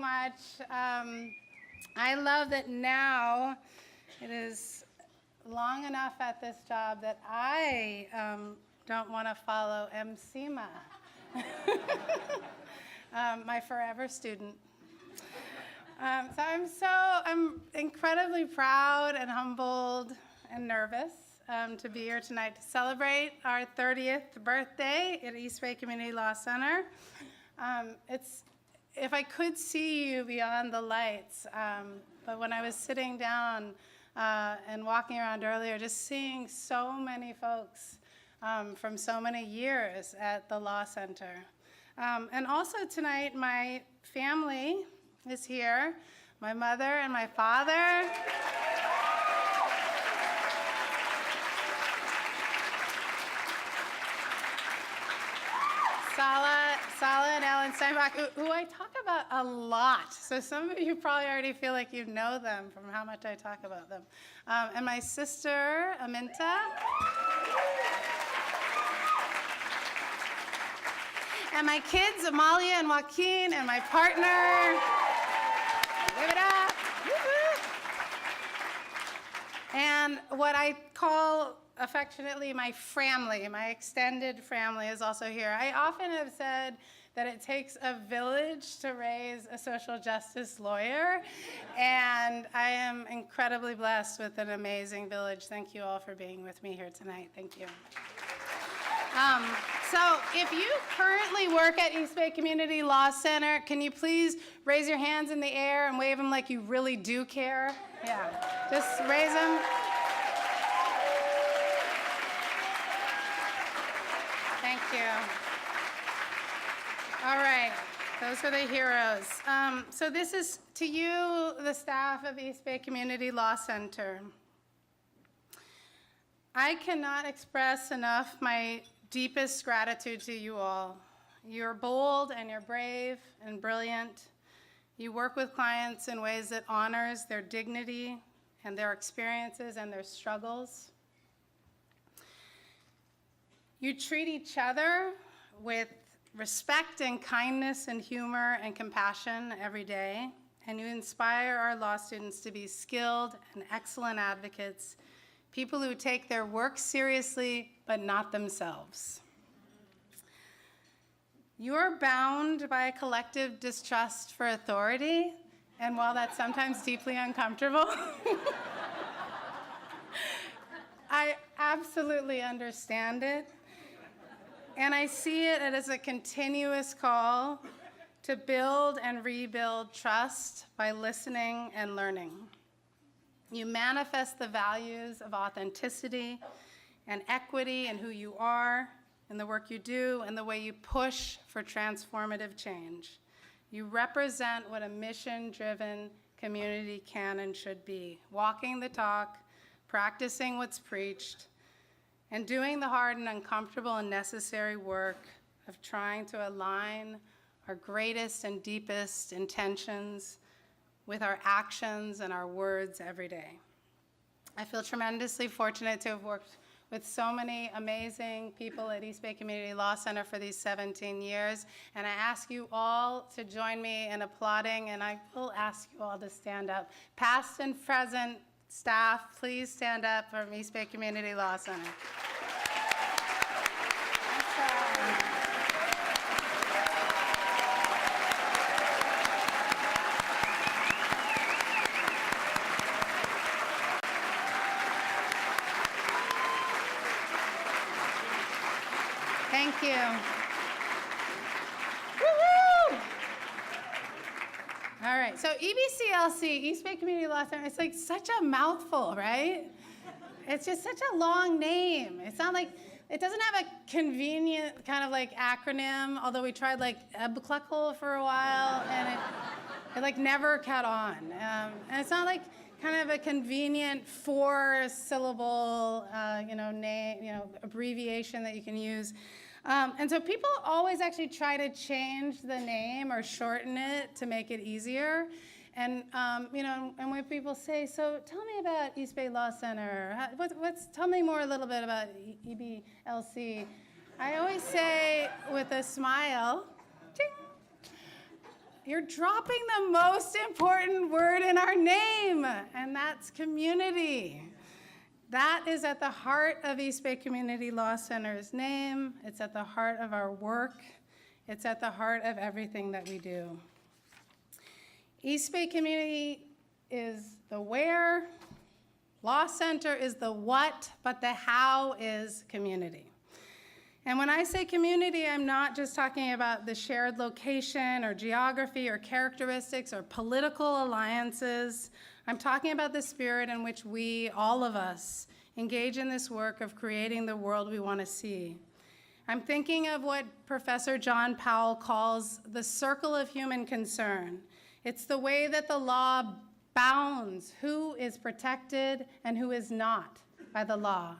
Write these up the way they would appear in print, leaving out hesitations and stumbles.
much. I love that now it is long enough at this job that I don't want to follow MCMA, my forever student. So I'm incredibly proud and humbled and nervous to be here tonight to celebrate our 30th birthday at East Bay Community Law Center. If I could see you beyond the lights, but when I was sitting down and walking around earlier, just seeing so many folks from so many years at the Law Center. And also tonight, my family is here, my mother and my father. Sala and Alan Steinbach, who I talk about a lot. So some of you probably already feel like you know them from how much I talk about them. And my sister, Aminta. And my kids, Amalia and Joaquin, and my partner. Give it up. And what I call affectionately my family, my extended family is also here. I often have said that it takes a village to raise a social justice lawyer, and I am incredibly blessed with an amazing village. Thank you all for being with me here tonight. Thank you. So if you currently work at East Bay Community Law Center, can you please raise your hands in the air and wave them like you really do care? Yeah, just raise them. Thank you. All right, those are the heroes. So this is to you, the staff of East Bay Community Law Center. I cannot express enough my deepest gratitude to you all. You're bold and you're brave and brilliant. You work with clients in ways that honors their dignity and their experiences and their struggles. You treat each other with respect and kindness and humor and compassion every day, and you inspire our law students to be skilled and excellent advocates, people who take their work seriously but not themselves. You are bound by a collective distrust for authority, and while that's sometimes deeply uncomfortable, I absolutely understand it. And I see it as a continuous call to build and rebuild trust by listening and learning. You manifest the values of authenticity and equity in who you are, in the work you do, and the way you push for transformative change. You represent what a mission-driven community can and should be, walking the talk, practicing what's preached, and doing the hard and uncomfortable and necessary work of trying to align our greatest and deepest intentions with our actions and our words every day. I feel tremendously fortunate to have worked with so many amazing people at East Bay Community Law Center for these 17 years, and I ask you all to join me in applauding, and I will ask you all to stand up. Past and present staff, please stand up from East Bay Community Law Center. Thank you. Woo-hoo! All right, so EBCLC, East Bay Community Law Center, it's like such a mouthful, right? It's just such a long name. It's not like, it doesn't have a convenient kind of like acronym, although we tried like EBCLC for a while, and it like never caught on. And it's not like kind of a convenient four-syllable, name, abbreviation that you can use. And so people always actually try to change the name or shorten it to make it easier. And and when people say, "So tell me about East Bay Law Center. Tell me more a little bit about EBCLC." I always say with a smile, you're dropping the most important word in our name, and that's community. That is at the heart of East Bay Community Law Center's name. It's at the heart of our work. It's at the heart of everything that we do. East Bay Community is the where, Law Center is the what, but the how is community. And when I say community, I'm not just talking about the shared location or geography or characteristics or political alliances. I'm talking about the spirit in which we, all of us, engage in this work of creating the world we want to see. I'm thinking of what Professor John Powell calls the circle of human concern. It's the way that the law bounds who is protected and who is not by the law,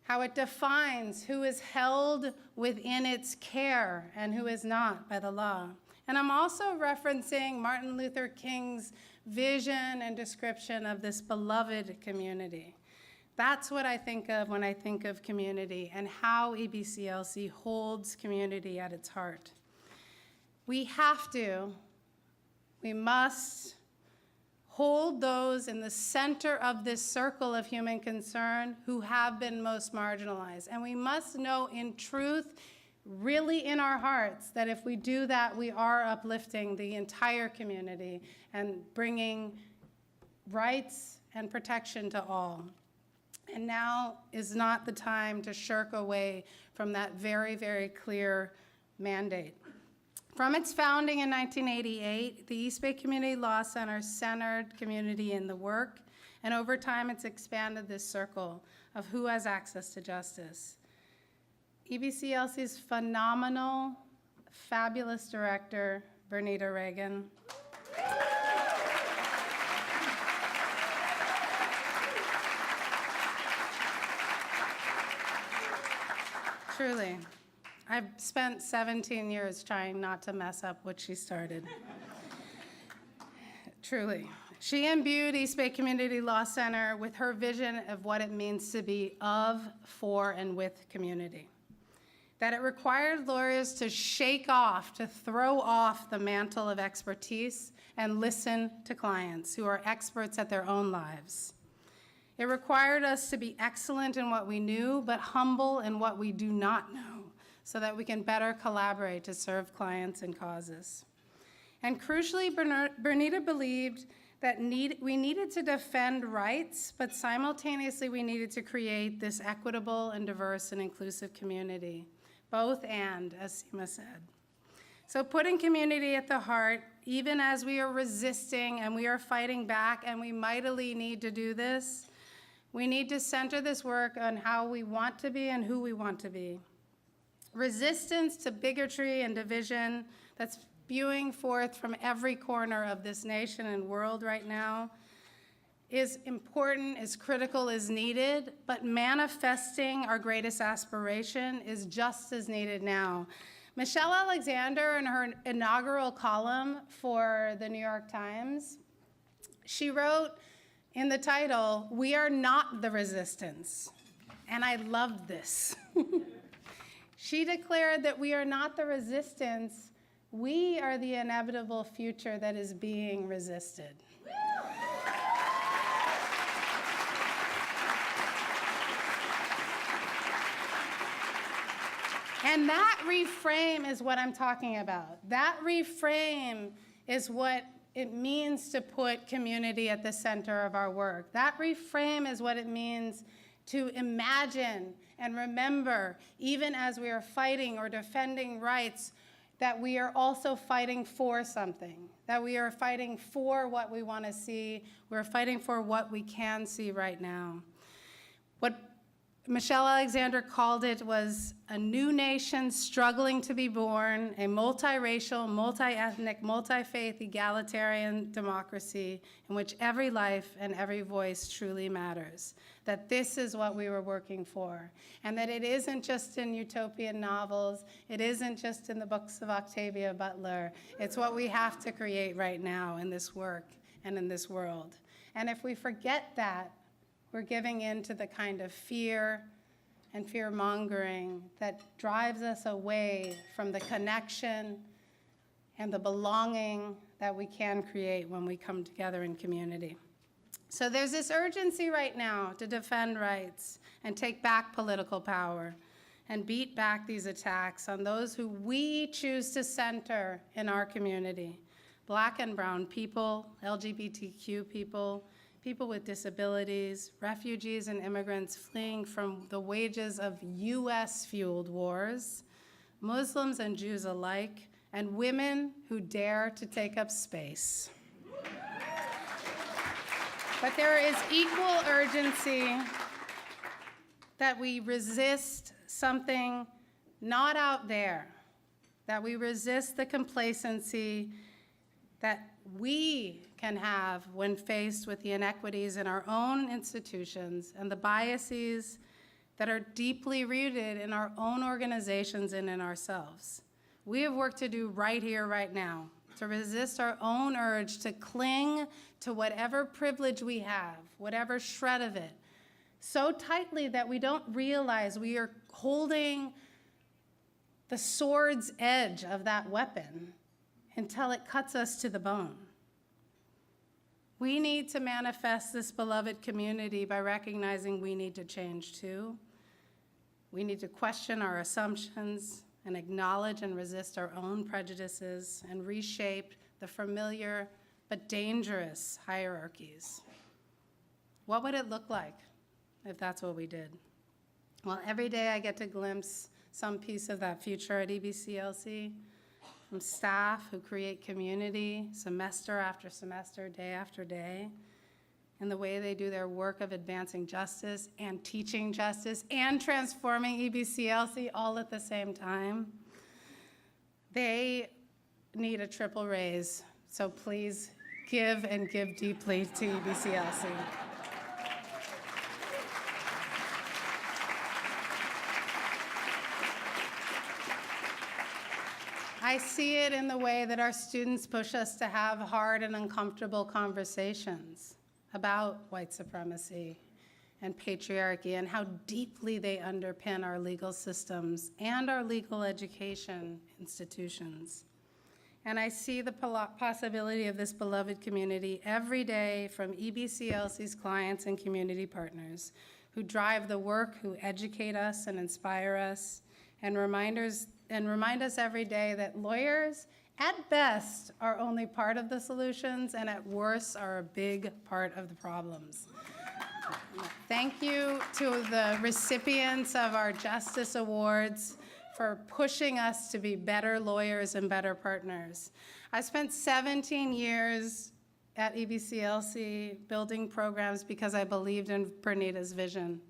how it defines who is held within its care and who is not by the law. And I'm also referencing Martin Luther King's vision and description of this beloved community. That's what I think of when I think of community and how EBCLC holds community at its heart. We must hold those in the center of this circle of human concern who have been most marginalized. And we must know in truth, really in our hearts, that if we do that, we are uplifting the entire community and bringing rights and protection to all. And now is not the time to shirk away from that very, very clear mandate. From its founding in 1988, the East Bay Community Law Center centered community in the work, and over time it's expanded this circle of who has access to justice. EBCLC's phenomenal, fabulous director, Bernita Reagan. Truly. I've spent 17 years trying not to mess up what she started. Truly. She imbued East Bay Community Law Center with her vision of what it means to be of, for, and with community. That it required lawyers to shake off, to throw off the mantle of expertise and listen to clients who are experts at their own lives. It required us to be excellent in what we knew, but humble in what we do not know, so that we can better collaborate to serve clients and causes. And crucially, Bernita believed that we needed to defend rights, but simultaneously we needed to create this equitable and diverse and inclusive community, both and, as Seema said. So putting community at the heart, even as we are resisting and we are fighting back, and we mightily need to do this, we need to center this work on how we want to be and who we want to be. Resistance to bigotry and division that's spewing forth from every corner of this nation and world right now is important, is critical, is needed, but manifesting our greatest aspiration is just as needed now. Michelle Alexander, in her inaugural column for the New York Times, she wrote in the title, "We are not the resistance." And I loved this. She declared that we are not the resistance, we are the inevitable future that is being resisted. And that reframe is what I'm talking about. That reframe is what it means to put community at the center of our work. That reframe is what it means to imagine and remember, even as we are fighting or defending rights, that we are also fighting for something, that we are fighting for what we want to see, we're fighting for what we can see right now. What Michelle Alexander called it was a new nation struggling to be born, a multiracial, multi-ethnic, multi-faith, egalitarian democracy in which every life and every voice truly matters. That this is what we were working for, and that it isn't just in utopian novels, it isn't just in the books of Octavia Butler, it's what we have to create right now in this work and in this world. And if we forget that, we're giving in to the kind of fear and fear-mongering that drives us away from the connection and the belonging that we can create when we come together in community. So there's this urgency right now to defend rights and take back political power and beat back these attacks on those who we choose to center in our community: Black and brown people, LGBTQ people, people with disabilities, refugees and immigrants fleeing from the wages of US-fueled wars, Muslims and Jews alike, and women who dare to take up space. But there is equal urgency that we resist something not out there, that we resist the complacency that we can have when faced with the inequities in our own institutions and the biases that are deeply rooted in our own organizations and in ourselves. We have work to do right here, right now, to resist our own urge to cling to whatever privilege we have, whatever shred of it, so tightly that we don't realize we are holding the sword's edge of that weapon until it cuts us to the bone. We need to manifest this beloved community by recognizing we need to change too. We need to question our assumptions and acknowledge and resist our own prejudices and reshape the familiar but dangerous hierarchies. What would it look like if that's what we did? Well, every day I get to glimpse some piece of that future at EBCLC, from staff who create community semester after semester, day after day, in the way they do their work of advancing justice and teaching justice and transforming EBCLC all at the same time. They need a triple raise, so please give and give deeply to EBCLC. I see it in the way that our students push us to have hard and uncomfortable conversations about white supremacy and patriarchy and how deeply they underpin our legal systems and our legal education institutions. And I see the possibility of this beloved community every day from EBCLC's clients and community partners who drive the work, who educate us and inspire us, and remind us every day that lawyers, at best, are only part of the solutions, and at worst, are a big part of the problems. Thank you to the recipients of our Justice Awards for pushing us to be better lawyers and better partners. I spent 17 years at EBCLC building programs because I believed in Pernita's vision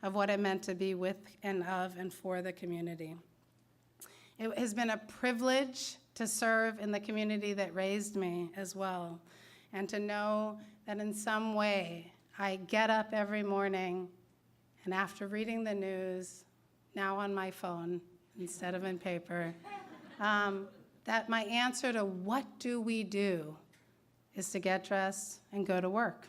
of what it meant to be with and of and for the community. It has been a privilege to serve in the community that raised me as well, and to know that in some way I get up every morning and after reading the news, now on my phone instead of in paper, that my answer to what do we do is to get dressed and go to work.